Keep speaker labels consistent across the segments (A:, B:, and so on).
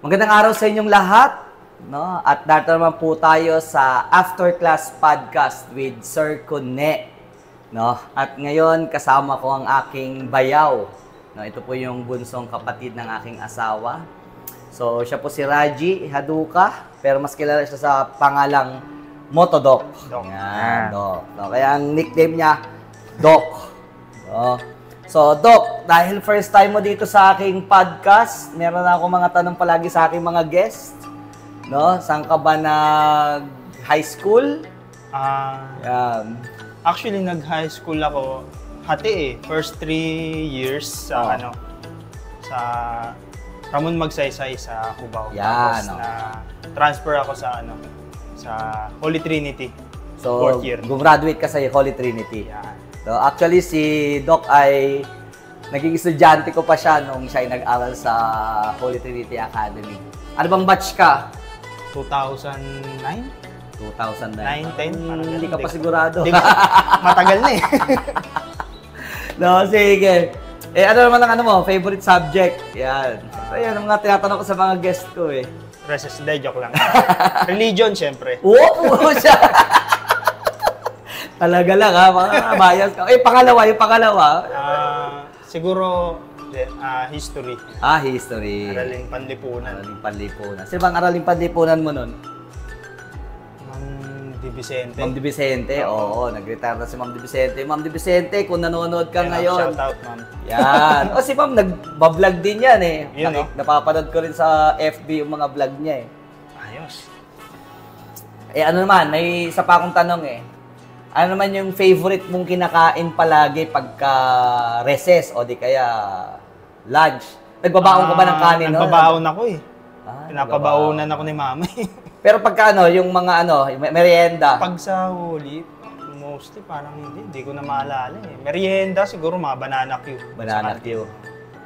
A: Magandang araw sa inyong lahat, no? At dito naman po tayo sa After Class Podcast with Sir Cune, no? At ngayon kasama ko ang aking bayaw, no? Ito po yung bunsong kapatid ng aking asawa. So siya po si Raji Haduka, pero mas kilala siya sa pangalang Motodoc. Yan, Doc. No, kaya ang nickname niya Doc. No? So, Doc, dahil first time mo dito sa aking podcast, meron na ako mga tanong palagi sa aking mga guest. No? Saan ka ba nag-high school?
B: Yan. Actually, nag-high school ako hati First 3 years sa sa Ramon Magsaysay sa Cubao.
A: Yan.
B: Tapos na transfer ako sa sa Holy Trinity.
A: So,
B: 4th year.
A: gumraduate ka sa Holy Trinity.
B: Yan.
A: So, actually, si Doc ay naging estudyante ko pa siya nung siya ay nag-aral sa Holy Trinity Academy. Ano bang batch ka?
B: 2009?
A: 2009?
B: 10?
A: Hindi ka pa sigurado.
B: Matagal na
A: No, sige. Ano naman ang favorite subject? Yan. So, yan ang mga tinatanong ko sa mga guest ko
B: Joke lang. Religion, syempre.
A: Oo, siya. Talaga lang mga bias ka. Yung pangalawa.
B: Siguro, history.
A: History.
B: Araling panlipunan.
A: Sino bang araling panlipunan mo nun?
B: Ma'am Di Vicente.
A: Ma'am Di Vicente, oo. Nag-retire na si Ma'am Di Vicente. Ma'am Di Vicente, kung nanonood ka ngayon.
B: Shout out, ma'am.
A: Yan. Si Ma'am, nag-vlog din yan
B: Yun,
A: Napapanood ko rin sa FB yung mga vlog niya
B: Ayos.
A: Ano naman, may isa pa akong tanong Ano naman yung favorite mong kinakain palagi pagka recess o di kaya lunch? Nagbabaon ka ba ng kanin?
B: Nagbabaon ako Pinapabaonan ako ni mama
A: Pero pagka yung mga merienda?
B: Pag sa huli, mostly parang hindi ko na maalala Merienda siguro mga banana Q.
A: Banana Q.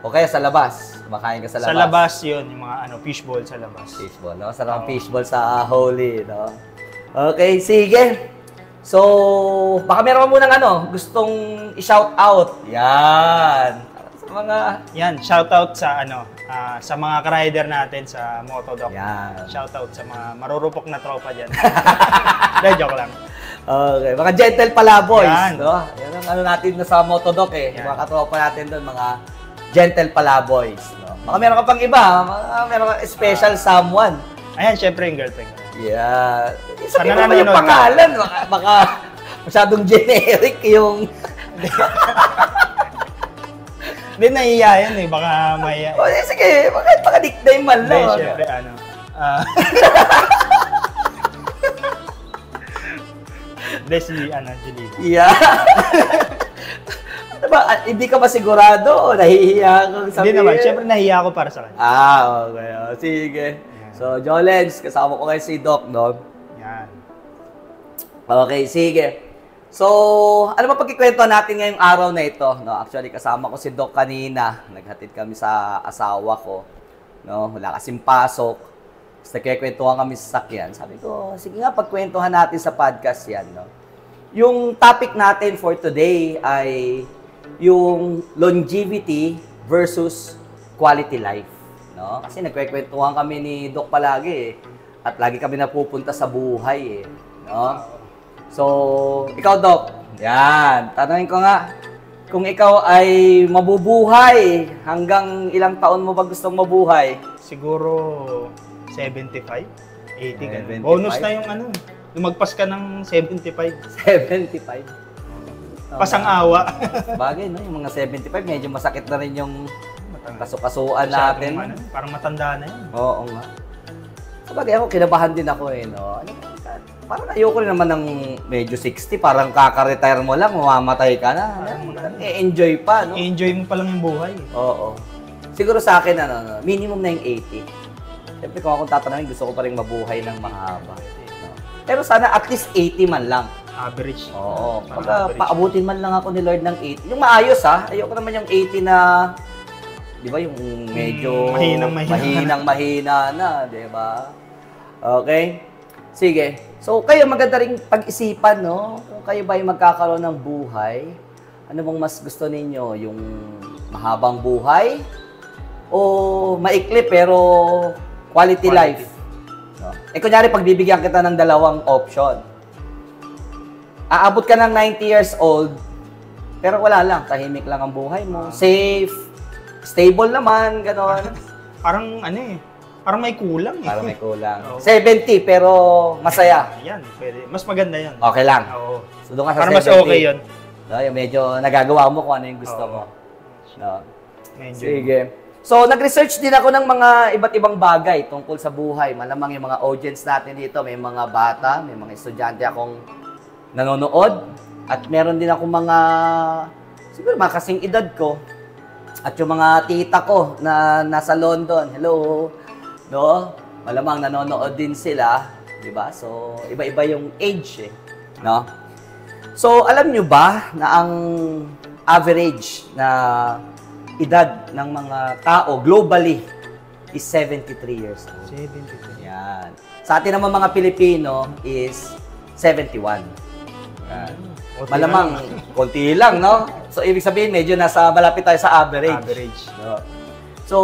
A: O kaya sa labas? Kumakain ka sa labas?
B: Sa labas yun, yung mga fishball sa labas.
A: Fishball, no? Sarap ang fishball sa Holy, no? Okay, sige. So, baka meron mo munang gustong i-shout out. Yan. Sa mga...
B: Yan, shout out sa sa mga ka-rider natin sa Motodoc.
A: Yan.
B: Shout out sa mga marurupok na tropa dyan. Joke lang.
A: Okay, mga gentle pala boys.
B: Yan.
A: No? Yan ang natin sa Motodoc Mga katropa natin doon, mga gentle pala boys. No? Baka meron ka pang iba, meron ka special someone.
B: Ayan, syempre yung girlfriend.
A: Yeah. Sabihin mo naman yung pangalan. Baka masyadong generic yung...
B: Hindi, nahiya yan Baka mahiya.
A: Sige, baka nickname man lang.
B: Hindi, syempre Hindi, si Jelina.
A: Yeah. Diba, hindi ka ba sigurado o nahihiya kang sabihin?
B: Hindi naman, syempre nahiya ako para sa kanya.
A: Okay. Sige. So, Jolens, kasama ko kayo si Doc, no?
B: Yan.
A: Okay, sige. So, ano ba pagkikwentuhan natin ngayong araw na ito? No, actually, kasama ko si Doc kanina. Naghatid kami sa asawa ko. No, wala kasing pasok. Tapos nagkikwentuhan kami sa sakyan. Sabi ko, sige nga, pagkwentuhan natin sa podcast yan, no? Yung topic natin for today ay yung longevity versus quality life. No? Kasi nagkwekwentuhan kami ni Doc palagi at lagi kami napupunta sa buhay no? So, ikaw Doc, yan, tanungin ko nga, kung ikaw ay mabubuhay, hanggang ilang taon mo ba gustong mabuhay?
B: Siguro 75, 80 Bonus na yung lumagpas ka ng 75.
A: 75?
B: Pasang-awa.
A: Bagay, no? Yung mga 75, medyo masakit na rin yung kasukasuan natin.
B: Parang matanda na yun.
A: Oo nga. Sabagay ako, kinabahan din ako no? Parang ayoko rin naman ng medyo 60, parang kaka-retire mo lang, mamamatay ka na. I-enjoy pa, no?
B: I-enjoy mo pa lang yung buhay.
A: Oo. Siguro sa akin, minimum na yung 80. Siyempre kung akong tatanungin, gusto ko pa rin mabuhay ng mahaba. No? Pero sana at least 80 man lang.
B: Average.
A: Oo. Pagka paabutin man lang ako ni Lord ng 80. Yung maayos ayoko naman yung 80 na di ba yung medyo mahinang-mahina na, di ba? Okay? Sige. So, kayo maganda ring pag-isipan, no? Kung kayo ba ay magkakaroon ng buhay, ano bang mas gusto ninyo? Yung mahabang buhay? O maikli pero Quality life. No? Kunyari, pag bibigyan kita ng dalawang option. Aabot ka ng 90 years old, pero wala lang, tahimik lang ang buhay mo. Safe, stable naman, gano'n.
B: Parang parang may kulang eh.
A: Parang may kulang. 70, pero masaya.
B: Yan, pwede. Mas maganda yan.
A: Okay lang.
B: Oo.
A: So, doon ka sa
B: Parang
A: 70.
B: mas okay yun.
A: No, yung medyo nagagawa mo kung ano yung gusto mo. No.
B: Medyo.
A: Sige. So, nag-research din ako ng mga iba't ibang bagay tungkol sa buhay. Malamang yung mga audience natin dito, may mga bata, may mga estudyante akong nanonood. At meron din akong mga, siguro mga kasing edad ko. At yung mga tita ko na nasa London. Hello. No? Malamang nanonood din sila. Diba? So, iba-iba yung age eh. No? So, alam nyo ba na ang average na edad ng mga tao globally is 73 years old.
B: 73.
A: Yan. Sa atin naman mga Pilipino is 71. Yan. Malamang, konti lang, no? So, ibig sabihin, medyo malapit tayo sa average.
B: Average.
A: No? So,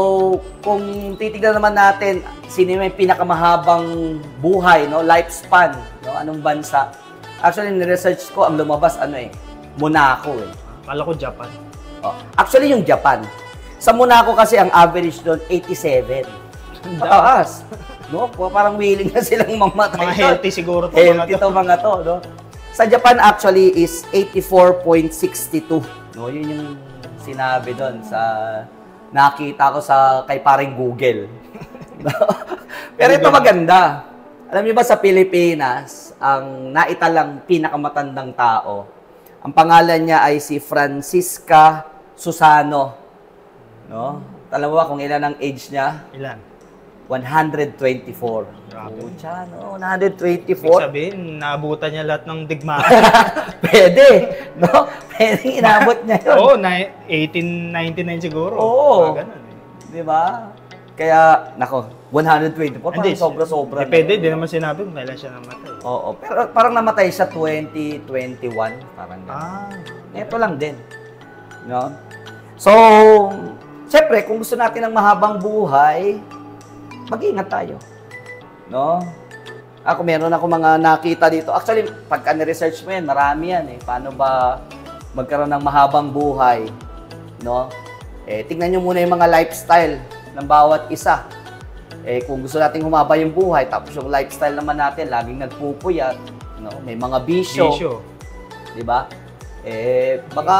A: kung titignan naman natin, sino may pinakamahabang buhay, no? Lifespan, no? Anong bansa? Actually, ni-research ko, ang lumabas, Monaco, eh.
B: Kala ko Japan.
A: Oh. Actually, yung Japan. Sa Monaco kasi, ang average doon, 87. Mataas. No? Parang willing na silang mamatay.
B: Mga healthy siguro to.
A: Healthy to mga to, no? Sa Japan actually is 84.62. No, yun yung sinabi doon sa nakita ko sa kay paring Google. Pero ito maganda. Alam niyo ba sa Pilipinas, ang naitalang pinakamatandang tao, ang pangalan niya ay si Francisca Susano. No? Alam mo ba kung ilan ang age niya?
B: Ilan?
A: 124.
B: Grabe.
A: Pucha, no? 124.
B: Ibig sabihin, naabutan niya lahat ng digmaan.
A: Pwede, no? Pwede inabot niya yun.
B: Oo, 1899 siguro.
A: Oo.
B: Ganun eh.
A: Di ba? Kaya, nako, 124, parang
B: Hindi,
A: sobra-sobra.
B: Depende, di naman sinabi kung kailan siya namatay.
A: Oo, pero parang namatay siya 2021, parang gano'n. Ito lang din. No? So, siyempre, kung gusto natin ng mahabang buhay, mag-ingat tayo. No? Ako, meron ako mga nakita dito. Actually, pagka ni-research mo yan, marami yan eh. Paano ba magkaroon ng mahabang buhay? No? Tingnan nyo muna yung mga lifestyle ng bawat isa. Kung gusto nating humaba yung buhay, tapos yung lifestyle naman natin, laging nagpupuyat. No? May mga bisyo. Diba? Baka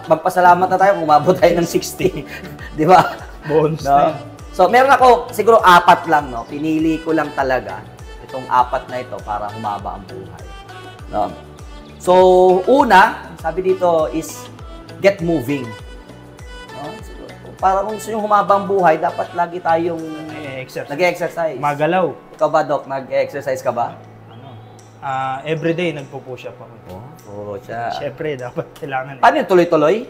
A: magpasalamat na tayo kung umabot tayo ng 60. Diba?
B: Bonus
A: no?
B: na.
A: So, meron ako, siguro 4 lang, no? Pinili ko lang talaga itong 4 na ito para humaba ang buhay. No? So, una, sabi dito is get moving. No? So, para kung gusto nyo humabang buhay, dapat lagi tayong nag-exercise.
B: Magalaw.
A: Ikaw ba, Doc? Nag-exercise ka ba?
B: Everyday nagpo-push up ako.
A: Oo, siya.
B: Siyempre, dapat kailangan.
A: Paano yung tuloy-tuloy?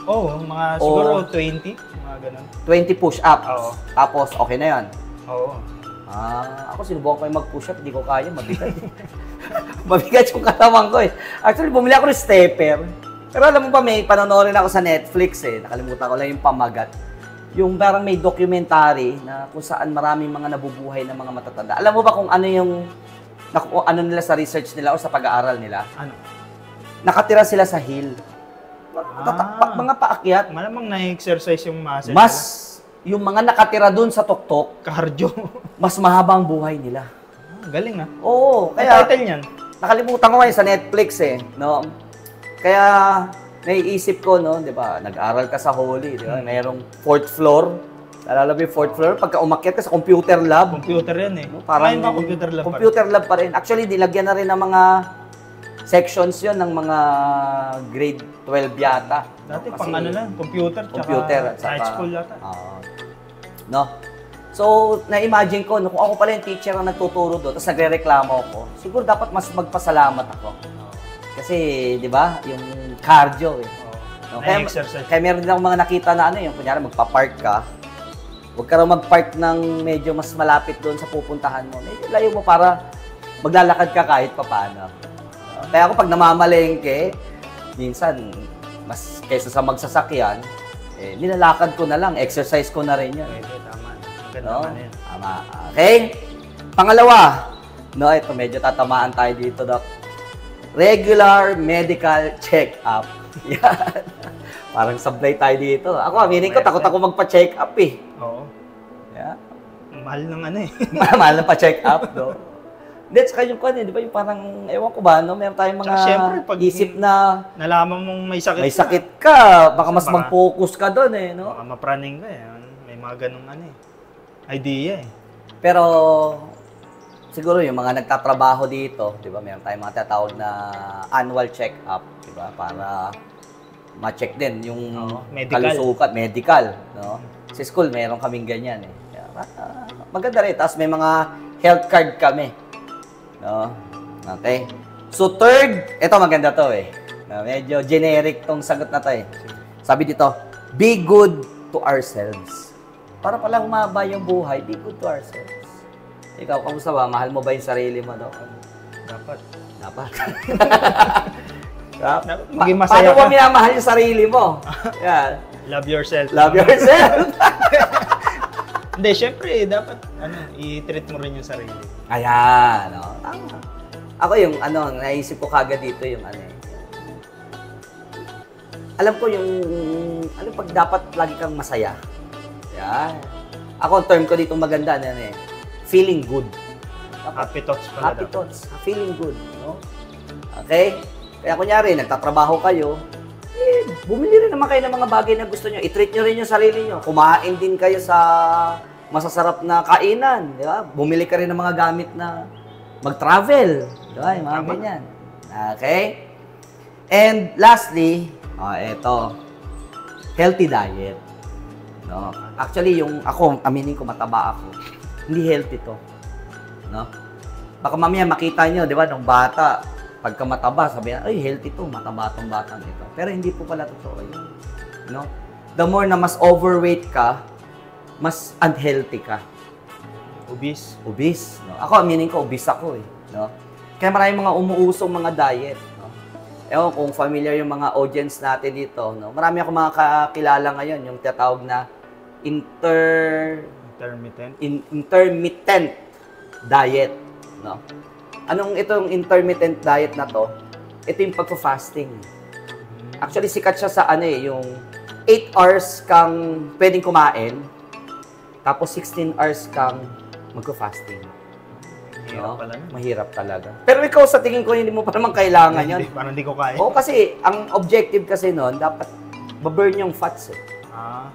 B: Oo, mga siguro 20, mga ganun.
A: 20 push-ups.
B: Oo.
A: Tapos, okay na yan.
B: Oo.
A: Ako sinubukan ko yung mag-push-up, hindi ko kaya, mabigat. Mabigat yung katawan ko eh. Actually, bumili ako ng stepper. Pero alam mo ba, may panonorin ako sa Netflix eh. Nakalimutan ko lang yung pamagat. Yung parang may documentary na kung saan maraming mga nabubuhay ng mga matatanda. Alam mo ba kung ano yung ano nila sa research nila o sa pag-aaral nila?
B: Ano?
A: Nakatira sila sa hill. Mga paakyat.
B: Malamang na-exercise yung muscle.
A: Mas, yung mga nakatira dun sa tuktok,
B: cardio.
A: mas mahabang buhay nila.
B: Galing ah.
A: Oo.
B: Kaya, title niyan?
A: Nakalimutan ko ngayon sa Netflix eh. No? Kaya, naiisip ko, no, di ba, nag-aral ka sa Holy, di ba? Mayroong 4th floor. Nalala mo yung 4th floor? Pagka umakyat ka sa computer lab.
B: Computer yan eh.
A: No? Parang
B: ba computer lab
A: computer lab pa rin. Actually, nilagyan na rin ng mga sections yon ng mga grade 12 yata.
B: Dati
A: no?
B: pang ano lang, computer
A: at saka
B: high school yata.
A: No? So, na-imagine ko, no, kung ako pala yung teacher na nagtuturo doon, tapos nagre-reklamo ako, siguro dapat mas magpasalamat ako. Kasi, di ba, yung cardio eh. No? Kaya meron din ako mga nakita na yung kunyari magpa-park ka, huwag ka raw mag-park ng medyo mas malapit doon sa pupuntahan mo. Medyo layo mo para maglalakad ka kahit papaano. Kaya ako pag namamalengke, minsan, mas kaysa sa magsasakyan, nilalakad ko na lang, exercise ko na rin yan.
B: Pwede, tama. Maganda
A: No?
B: na yan.
A: Tama. Okay? Pangalawa, no, ito medyo tatamaan tayo dito, Doc. Regular medical check-up. Yan. Parang sablay tayo dito. Ako, aminin ko, takot ako magpa-check up eh.
B: Oo.
A: Yeah.
B: Mahal ng ano eh.
A: Mahal na pa-check up, no? Hindi, saka yung kanya, di ba yung parang, ewan ko ba, no? Meron tayong mga
B: Tsaka syempre, pag
A: isip na
B: nalaman mong may sakit
A: may
B: ka,
A: sakit ka, baka mas
B: Baka-
A: mag-focus ka doon eh, no?
B: baka mapraning ka eh. May mga ganong ano eh. Idea eh.
A: Pero, siguro yung mga nagtatrabaho dito, di ba, meron tayong mga tatawag na annual check-up, di ba, para ma-check din yung
B: Oo, medical.
A: kalusugan, medical, no? Sa school, meron kaming ganyan eh. Kaya, maganda rin. Tapos may mga health card kami, no? Okay. So, third, ito maganda to eh. No, medyo generic tong sagot na to eh. Sabi dito, be good to ourselves. Para pala humaba yung buhay, be good to ourselves. Ikaw, kamusta ba? Mahal mo ba yung sarili mo, Dok?
B: Dapat.
A: Dapat.
B: Maging masaya
A: Paano mo
B: ka.
A: minamahal yung sarili mo? Yan.
B: Love yourself.
A: Love yourself.
B: Hindi, syempre, dapat i-treat mo rin yung sarili.
A: Ayan. No? Tama. Ako yung naisip ko kagad dito yung alam ko yung, pag dapat lagi kang masaya. Yan. Ako, ang term ko dito maganda, feeling good.
B: Happy thoughts pala
A: Happy
B: dapat.
A: thoughts. Feeling good. No? Okay? Kaya kunyari, nagtatrabaho kayo, bumili rin naman kayo ng mga bagay na gusto nyo. I-treat nyo rin yung sarili nyo. Kumain din kayo sa masasarap na kainan. Di ba? Bumili ka rin ng mga gamit na mag-travel. Di ba? Yung mga
B: Tama.
A: ganyan. Okay? And lastly, eto, healthy diet. No? Actually, yung ako, aminin ko, mataba ako. Hindi healthy to. No? Baka mamaya makita nyo, di ba, nung bata, pagka mataba, sabi na, ay, healthy to, mataba tong batang ito. Pero hindi po pala totoo yun. No? The more na mas overweight ka, mas unhealthy ka.
B: Obese.
A: Obese. No? Ako, aminin ko, obese ako eh. No? Kaya maraming mga umuusong mga diet. No? Ewan kung familiar yung mga audience natin dito. No? Marami ako mga kakilala ngayon, yung tinatawag na
B: Intermittent.
A: intermittent diet. No? Anong itong intermittent diet na to? Ito yung pagpa-fasting. Actually, sikat siya sa yung 8 hours kang pwedeng kumain, tapos 16 hours kang magpa-fasting.
B: Hirap pala nun.
A: Mahirap talaga. Pero ikaw, sa tingin ko, hindi mo pa naman kailangan yun.
B: Parang hindi ko kaya.
A: Oo, kasi ang objective kasi nun, dapat ma-burn yung fats eh.
B: Ah.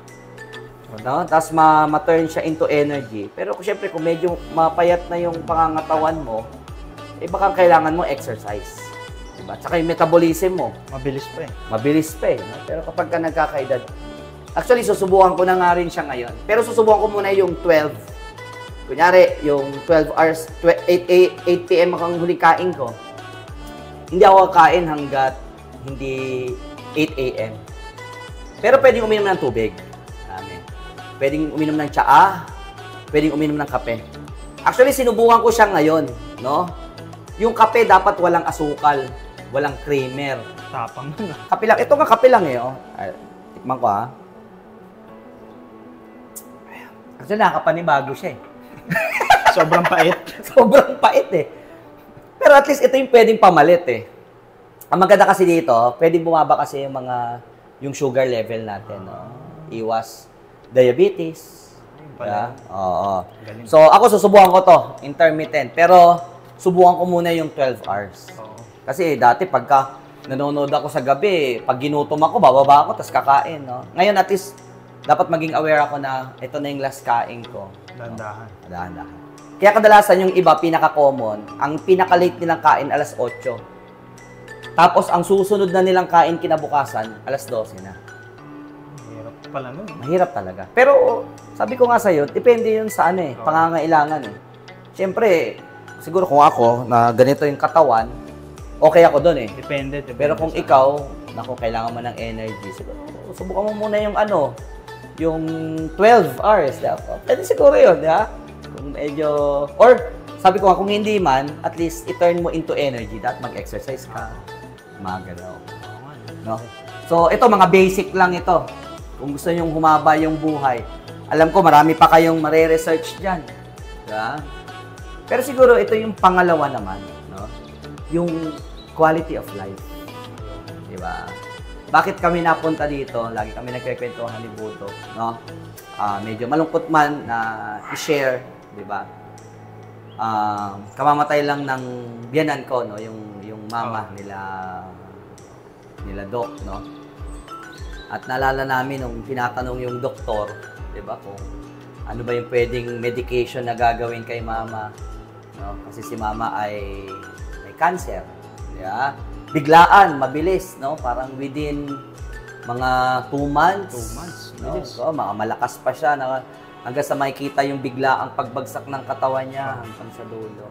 A: No? Tapos ma-turn siya into energy. Pero syempre, kung medyo mapayat na yung pangangatawan mo, baka kailangan mo exercise. Diba? Tsaka yung metabolism mo,
B: Mabilis pa eh.
A: mabilis pa eh. No? Pero kapag ka nagkakaedad, actually, susubukan ko na nga rin siya ngayon. Pero susubukan ko muna yung 12. Kunyari, yung 12 hours, 8 p.m. ang huling kain ko. Hindi ako kakain hanggat hindi 8 a.m. Pero pwedeng uminom ng tubig. Amen. Pwedeng uminom ng tsaa, pwedeng uminom ng kape. Actually, sinubukan ko siya ngayon, no? Yung kape dapat walang asukal, walang creamer.
B: Tapang nun ah.
A: Kape lang. Ito nga kape lang eh, oh. Ay, tikman ko ha. Actually, nakakapanibago siya eh.
B: Sobrang pait.
A: Sobrang pait eh. Pero at least ito yung pwedeng pamalit eh. Ang maganda kasi dito, pwedeng bumaba kasi yung sugar level natin, no? Iwas diabetes.
B: Pala.
A: Oo.
B: Galing.
A: So, ako susubukan ko to, intermittent. Pero, subukan ko muna yung 12 hours.
B: Oo.
A: Kasi dati pagka nanonood ako sa gabi, pag ginutom ako, bababa ako, tapos kakain, no? Ngayon, at least, dapat maging aware ako na ito na yung last kain ko.
B: Dandahan.
A: Dahan-dahan. Kaya kadalasan yung iba, pinaka-common, ang pinaka-late nilang kain, alas 8. Tapos, ang susunod na nilang kain kinabukasan, alas 12 na.
B: Hirap pala nun.
A: Mahirap talaga. Pero, sabi ko nga sa'yo, depende yun sa pangangailangan eh. Siyempre, siguro kung ako, na ganito yung katawan, okay ako doon eh.
B: Depende.
A: Pero kung
B: sa-
A: ikaw, naku, kailangan mo ng energy, siguro, subukan mo muna yung yung 12 hours. Pwede siguro yun, di ba? Kung medyo, or sabi ko nga, kung hindi man, at least i-turn mo into energy. Dapat mag-exercise ka. Mga gano'n.
B: Oo nga.
A: No? So, ito, mga basic lang ito. Kung gusto nyong humaba yung buhay. Alam ko, marami pa kayong mare-research dyan. Diba? Pero siguro, ito yung pangalawa naman, no? Yung quality of life. Diba? Bakit kami napunta dito? Lagi kami nagkikwentuhan ni Buto, no? Medyo malungkot man na i-share, diba? Kamamatay lang ng biyanan ko, no? Yung mama nila Doc, no? At naalala namin nung tinatanong yung doktor, 'di ba, kung ano ba yung pwedeng medication na gagawin kay mama, no? Kasi si mama ay may cancer, yeah? Biglaan, mabilis, no? Parang within mga 2 months.
B: 2 months,
A: no?
B: bilis.
A: So, malakas pa siya na hanggang sa makikita yung biglaang pagbagsak ng katawan niya hanggang sa dulo.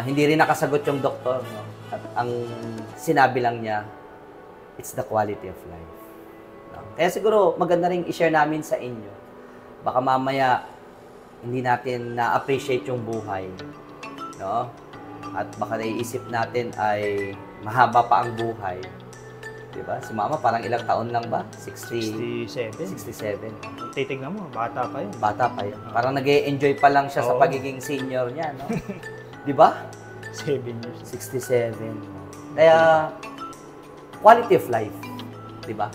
A: Hindi rin nakasagot yung doktor, no? At ang sinabi lang niya, it's the quality of life. No? Kaya siguro maganda rin i-share namin sa inyo. Baka mamaya hindi natin na-appreciate yung buhay, no? At baka naiisip natin ay mahaba pa ang buhay. Diba? Si mama parang ilang taon lang ba?
B: 67.
A: 67.
B: Titignan mo, bata pa yun.
A: Bata pa yun. Parang nag-e-enjoy pa lang siya sa
B: Oo.
A: pagiging senior niya, no? Di ba?
B: 7 years.
A: 67. Kaya, quality of life. Di ba?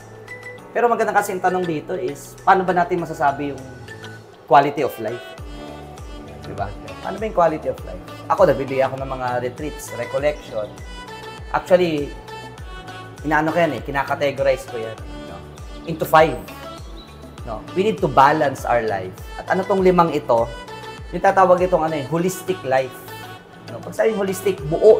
A: Pero maganda kasi yung tanong dito is, paano ba natin masasabi yung quality of life? Di ba? Ano ba yung quality of life? Ako, nabibigay ako ng mga retreats, recollection. Actually, inaano ko yan kinakategorize ko yan, no? Into 5. No? We need to balance our life. At ano tong 5 ito? Yung tatawag itong holistic life. No? Pag sabing holistic, buo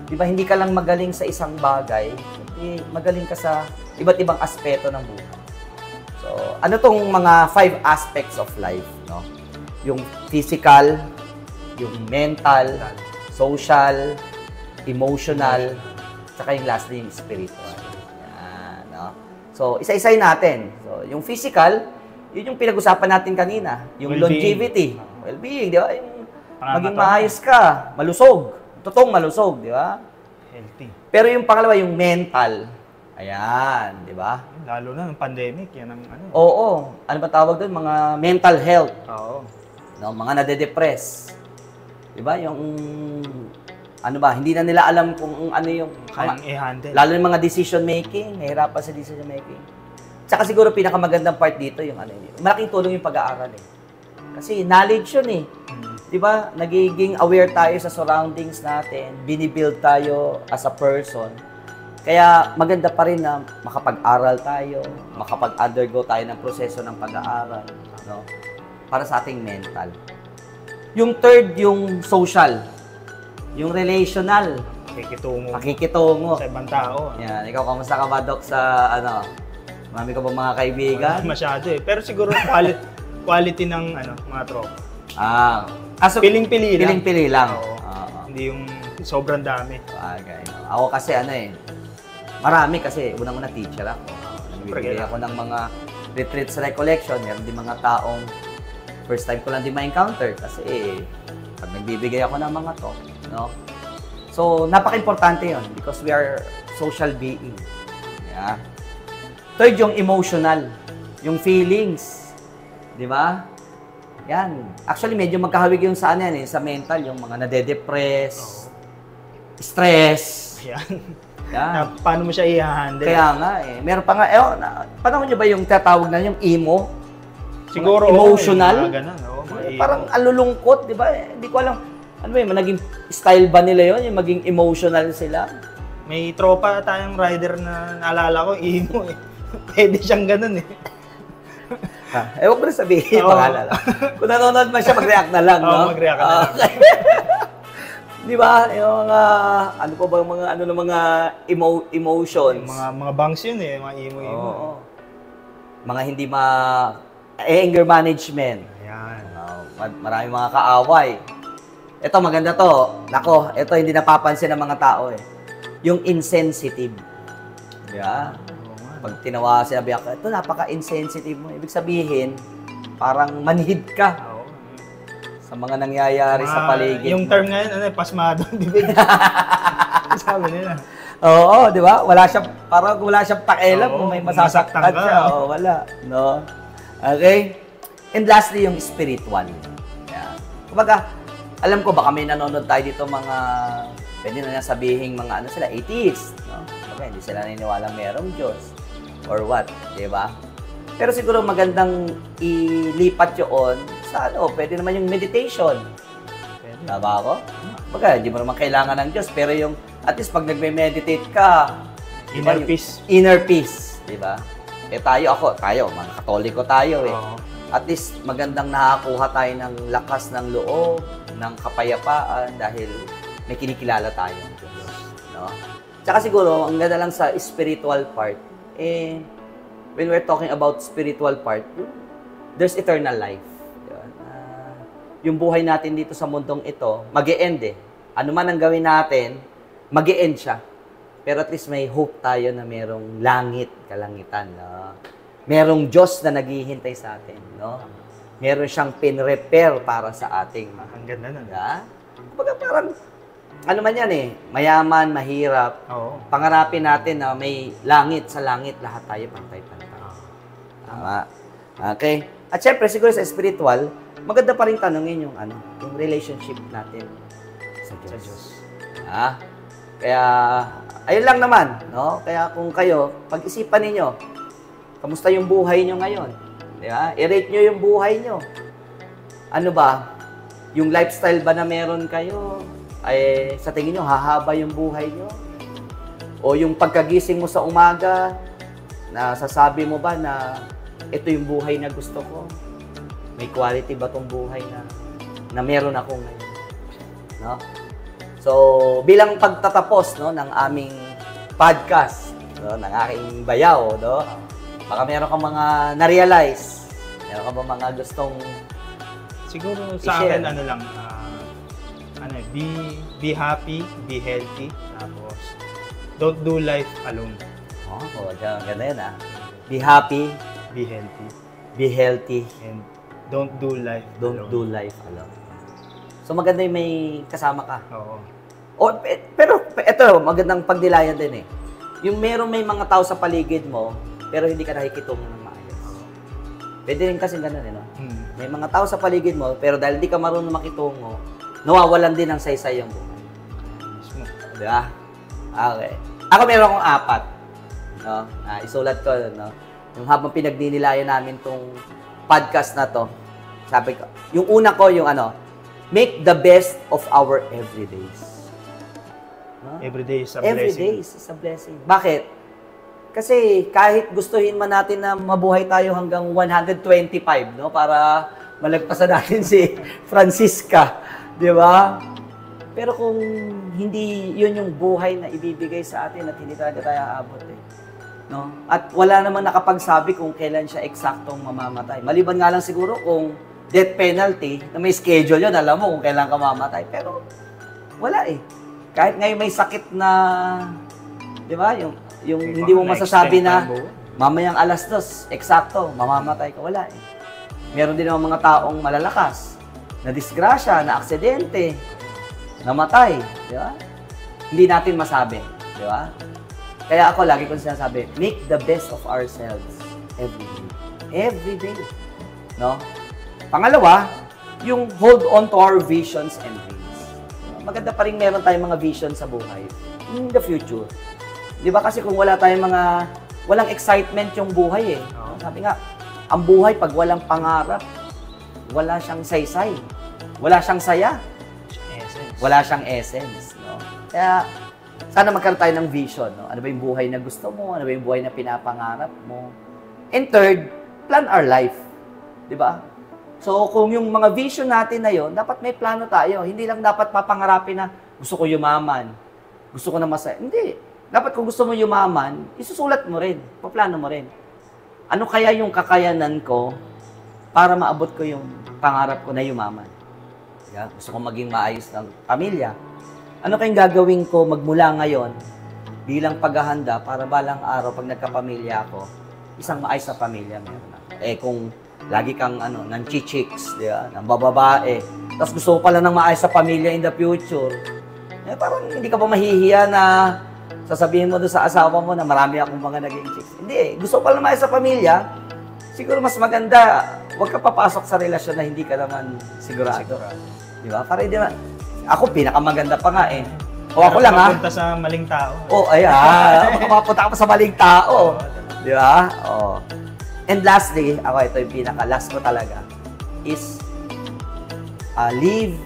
A: Di ba, hindi ka lang magaling sa isang bagay, hindi magaling ka sa iba't ibang aspeto ng buhay. So, ano tong mga 5 aspects of life, no? Yung physical, yung mental, social, emotional, saka yung lastly, yung spiritual. Yan, no? So, isa-isay natin. So, yung physical, yun yung pinag-usapan natin kanina. Yung
B: Well-being.
A: longevity, well-being, di ba? Yung
B: Pangangatawan.
A: maging maayos ka, malusog. Totoong malusog, di ba?
B: Healthy.
A: Pero yung pangalawa, yung mental. Ayan, di ba?
B: Lalo na ng pandemic, yan ang
A: Oo. Ano ba tawag doon? Mga mental health.
B: Oo.
A: No? Mga nade-depress. Di ba? Yung, ano ba, hindi na nila alam kung ano yung,
B: Kayang i-handle.
A: lalo yung mga decision making, nahihirapan sa decision making. Tsaka siguro pinakamagandang part dito, yung malaking tulong yung pag-aaral Kasi knowledge yun Di ba? Nagiging aware tayo sa surroundings natin, binibuild tayo as a person. Kaya maganda pa rin na makapag-aral tayo, makapag-undergo tayo ng proseso ng pag-aaral, no? Para sa ating mental. Yung third, yung social. Yung relational. Pakikitungo.
B: Sa ibang tao.
A: Yan. Ikaw, kamusta ka ba, Doc, sa marami ka ba mga kaibigan?
B: Masyado Pero siguro quality ng mga tropa.
A: So,
B: Piling-pili lang.
A: Piling-pili lang.
B: Oo.
A: Oo.
B: Hindi yung sobrang dami.
A: Okay. Ako kasi marami kasi unang-una teacher ako. Nagbibigay ako ng mga retreats recollection. Meron din mga taong first time ko lang din ma-encounter kasi pag nagbibigay ako ng mga to, no? So, napaka-importante 'yon because we are social being. Yeah. Third, yung emotional, yung feelings. 'Di ba? Yan. Actually, medyo magkahawig yung sa sa mental, yung mga nade-depress, stress.
B: Yan.
A: Yan.
B: Paano mo siya i-handle?
A: Kaya nga Meron pa nga, panahon nyo ba yung tatawag na yung emo?
B: Siguro,
A: emotional?
B: Ganun,
A: Parang alulungkot, di ba? Hindi ko alam. Ano ba yun, maging style ba nila yun? Yung maging emotional sila?
B: May tropa tayong rider na naalala ko, emo Pwede siyang ganun
A: Ewan ko na sabihin, pangalan. Kung nanonood man siya, mag-react na lang, no?
B: Oo, mag-react na lang.
A: Di ba? Yung mga, ano pa ba ng mga emotions?
B: Mga bangs yun mga emo.
A: Oo. Mga hindi anger management.
B: Ayan.
A: Marami mga kaaway. Ito, maganda to. Nako, ito hindi napapansin ng mga tao Yung insensitive. Yeah. Pag sinabi ako, ito napaka-insensitive mo. Ibig sabihin, parang manhid ka sa mga nangyayari sa paligid.
B: Yung term ngayon, pasmado ang bibig. Sabi nila.
A: Oo, di ba? Parang wala siyang pakialam kung may masasaktan
B: masaktan ka.
A: siya. Oo, wala. No? Okay? And lastly, yung spiritual. Yan. Kumbaga, alam ko baka may nanonood tayo dito mga, pwede na niya sabihin mga ano sila, atheist. No? Okay, hindi sila naniniwala merong Diyos. Or what, di ba? Pero siguro magandang ilipat yun sa ano, pwede naman yung meditation. Tama ako? Baga, hindi mo naman kailangan ng Diyos, pero yung, at least pag nagme-meditate ka,
B: Inner peace.
A: Inner peace, di ba? Eh tayo, mga Katoliko tayo eh.
B: Oo.
A: At least magandang nakakuha tayo ng lakas ng loob, ng kapayapaan dahil may kinikilala tayo ng Diyos, no? Tsaka siguro, ang ganda lang sa spiritual part, when we're talking about spiritual part, there's eternal life. Yung buhay natin dito sa mundong ito, mag-e-end eh. Ano man ang gawin natin, mag-e-end siya. Pero at least may hope tayo na merong langit, kalangitan, no? Merong Diyos na naghihintay sa atin, no? Meron siyang pinrepair para sa ating mga.
B: Ang ganda na.
A: Diba? Kumbaga parang, ano man yan eh, mayaman, mahirap.
B: Oo.
A: Pangarapin natin na may langit, sa langit, lahat tayo pantay-pantay. Tama. Okay. At syempre, siguro sa spiritual, maganda pa rin tanungin yung ano, yung relationship natin sa Diyos.
B: Sa Diyos.
A: Kaya, ayun lang naman, no? Kaya kung kayo, pag-isipan ninyo, kamusta yung buhay nyo ngayon? Di ba? I-rate nyo yung buhay nyo. Ano ba? Yung lifestyle ba na meron kayo, ay sa tingin nyo, hahaba yung buhay nyo? O yung pagkagising mo sa umaga, nasasabi mo ba na ito yung buhay na gusto ko? May quality ba tong buhay na meron ako ngayon? No? So, bilang pagtatapos, no, ng aming podcast, no, ng aking bayaw, no, baka meron kang mga na-realize, meron ka ba mga gustong
B: siguro sa
A: i-share?
B: akin, ano lang, be happy, be healthy, tapos don't do life alone.
A: Ganda yan ah. Be happy,
B: Be healthy,
A: be healthy,
B: and don't do life
A: don't
B: alone.
A: do life alone. So maganda yung may kasama ka.
B: Oo.
A: Pero ito, magandang pagnilayan din eh. Yung may mga tao sa paligid mo, pero hindi ka nakikitungo ng maayos. Pwede rin kasi ganun eh, no? May mga tao sa paligid mo, pero dahil hindi ka marunong makitungo, nawawalan din ng saysay yung buhay.
B: Mismo.
A: Di ba? Okay. Ako meron akong 4. No? Isulat ko, no? Yung habang pinagdinilayan namin tong podcast na to, sabi ko, yung una ko, yung ano, make the best of our everydays. No?
B: Every day is a
A: Every
B: blessing.
A: day is a blessing. Bakit? Kasi kahit gustuhin man natin na mabuhay tayo hanggang 125, no? Para malagpasan natin si Francisca, di ba? Pero kung hindi yun yung buhay na ibibigay sa atin at hindi talaga tayo aabot eh. No? At wala naman nakapagsabi kung kailan siya eksaktong mamamatay. Maliban nga lang siguro kung death penalty, na may schedule yun, alam mo kung kailan ka mamamatay. Pero wala eh. Kahit ngayon may sakit na, di ba, yung hindi mo masasabi na mamayang alas 2, eksakto, mamamatay ka, wala eh. Meron din naman mga taong malalakas, na disgrasya, na aksidente, namatay, di ba? Hindi natin masabi, di ba? Kaya ako lagi kong sinasabi, make the best of ourselves every day. Every day. No? Pangalawa, yung hold on to our visions and dreams. Maganda pa rin meron tayong mga vision sa buhay in the future. Di ba kasi kung wala tayong walang excitement yung buhay eh. Sabi nga, ang buhay pag walang pangarap, wala siyang saysay. Wala siyang saya.
B: Essence.
A: Wala siyang essence. No? Kaya, sana magkaroon tayo ng vision. No? Ano ba yung buhay na gusto mo? Ano ba yung buhay na pinapangarap mo? And third, plan our life. Di ba? So, kung yung mga vision natin na yon, dapat may plano tayo. Hindi lang dapat papangarapin na gusto ko yumaman, gusto ko na masaya. Hindi. Dapat kung gusto mo yumaman, isusulat mo rin, paplano mo rin. Ano kaya yung kakayanan ko para maabot ko yung pangarap ko na yumaman? Yeah? Gusto ko maging maayos ng pamilya. Ano kayong gagawin ko magmula ngayon bilang paghahanda para balang araw pag nagkapamilya ako, isang maayos na pamilya meron ako. Eh kung lagi kang nanchichicks, di ba? Nang bababae. Tapos gusto mo pala ng maayos sa pamilya in the future. Eh parang hindi ka pa mahihiya na sasabihin mo doon sa asawa mo na marami akong mga naging chicks. Hindi eh. Gusto ko pala ng maayos sa pamilya. Siguro mas maganda huwag ka papasok sa relasyon na hindi ka naman sigurado. Di ba? Para hindi naman, ako pinakamaganda pa nga eh. O ako lang ha.
B: Mapunta sa maling tao.
A: O ayan, mapunta ka pa sa maling tao. Di ba? O. And lastly, ako ito yung pinaka-last ko talaga, is live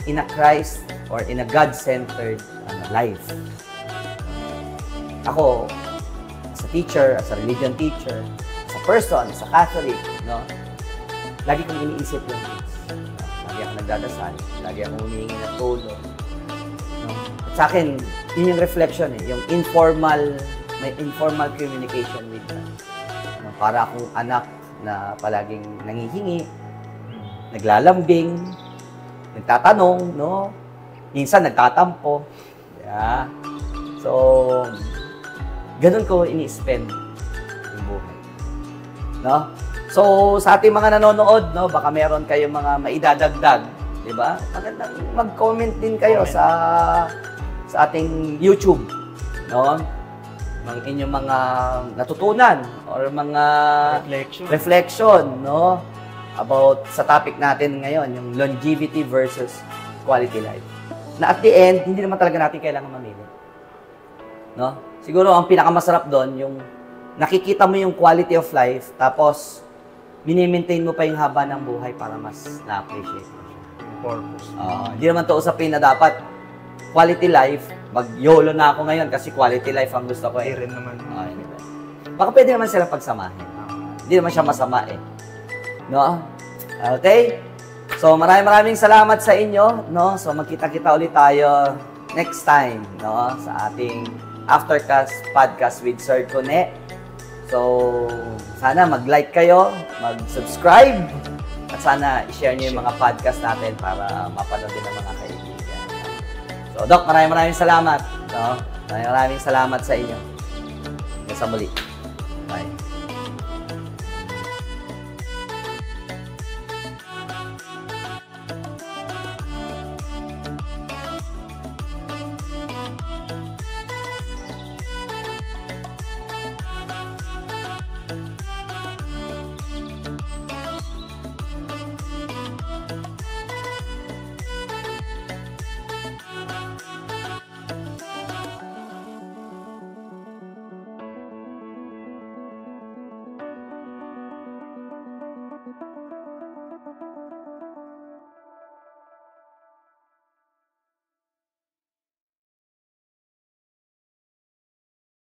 A: in a Christ or in a God-centered life. Ako, as a teacher, as a religion teacher, as a person, as a Catholic, no? Lagi kong iniisip yung things. Lagi akong nagdadasal, lagi akong humihingi ng tulong. No? At sa akin, yun yung reflection eh, yung may informal communication with God. No? Para akong anak na palaging nangihingi, naglalambing, nagtatanong, no? Minsan nagtatampo. Yeah. So, ganun ko ini-spend yung buhay. No? So, sa ating mga nanonood, no, baka meron kayong mga maidadagdag, di ba? Magandang mag-comment din kayo sa ating YouTube, no? Mga inyong mga natutunan or mga reflection, no? About sa topic natin ngayon, yung longevity versus quality life. Na at the end, hindi naman talaga natin kailangan mamili. No? Siguro ang pinakamasarap doon, yung nakikita mo yung quality of life, tapos mini-maintain mo pa yung haba ng buhay para mas na-appreciate mo siya.
B: Purpose.
A: Hindi naman to usapin na dapat quality life, mag-YOLO na ako ngayon kasi quality life ang gusto ko eh.
B: Rin naman.
A: Baka pwede naman sila pagsamahin. Hindi naman siya masama eh. No? Okay? So maraming salamat sa inyo, no? So magkita-kita ulit tayo next time, no? Sa ating Aftercast Podcast with Sir Cone. So sana mag-like kayo, mag-subscribe, at sana i-share niyo yung mga podcast natin para mapanood din ng mga kaibigan. So Doc, maraming salamat, no? Maraming salamat sa inyo. Hanggang sa muli.